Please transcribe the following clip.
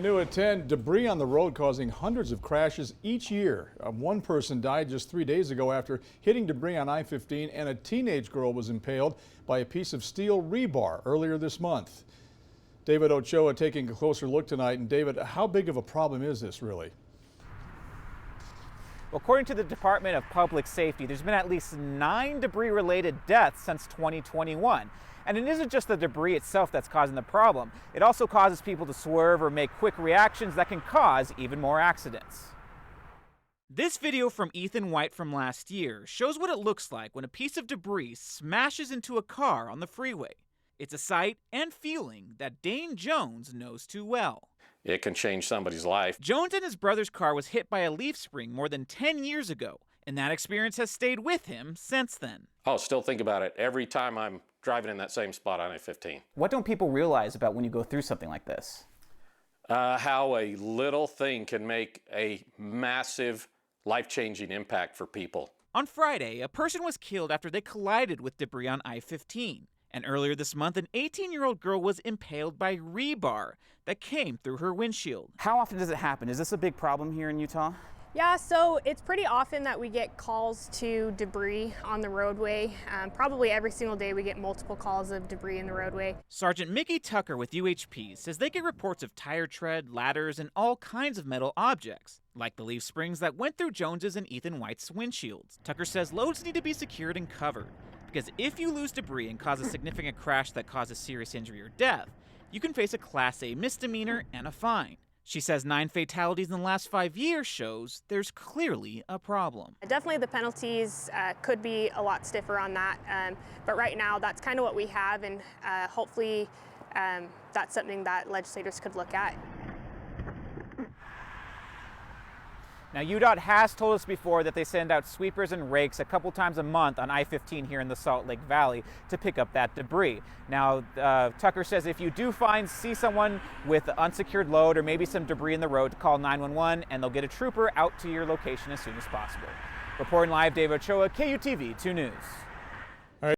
new at 10, debris on the road causing hundreds of crashes each year. One person died just 3 days ago after hitting debris on I-15, and a teenage girl was impaled by a piece of steel rebar earlier this month. David Ochoa taking a closer look tonight. And David, how big of a problem is this really? Well, according to the Department of Public Safety, there's been at least 9 debris-related deaths since 2021. And it isn't just the debris itself that's causing the problem. It also causes people to swerve or make quick reactions that can cause even more accidents. This video from Ethan White from last year shows what it looks like when a piece of debris smashes into a car on the freeway. It's a sight and feeling that Dane Jones knows too well. It can change somebody's life. Jones and his brother's car was hit by a leaf spring more than 10 years ago, and that experience has stayed with him since then. I'll still think about it every time I'm driving in that same spot on I-15. What don't people realize about when you go through something like this? How a little thing can make a massive, life-changing impact for people. On Friday, a person was killed after they collided with debris on I-15. And earlier this month, an 18-year-old girl was impaled by rebar that came through her windshield. How often does it happen? Is this a big problem here in Utah? Yeah, so it's pretty often that we get calls to debris on the roadway. Probably every single day we get multiple calls of debris in the roadway. Sergeant Mickey Tucker with UHP says they get reports of tire tread, ladders, and all kinds of metal objects, like the leaf springs that went through Jones's and Ethan White's windshields. Tucker says loads need to be secured and covered, because if you lose debris and cause a significant crash that causes serious injury or death, you can face a Class A misdemeanor and a fine. She says 9 fatalities in the last 5 years shows there's clearly a problem. Definitely the penalties could be a lot stiffer on that, but right now that's kind of what we have, and hopefully that's something that legislators could look at. Now, UDOT has told us before that they send out sweepers and rakes a couple times a month on I-15 here in the Salt Lake Valley to pick up that debris. Now, Tucker says if you do see someone with an unsecured load or maybe some debris in the road, to call 911 and they'll get a trooper out to your location as soon as possible. Reporting live, David Ochoa, KUTV 2 News.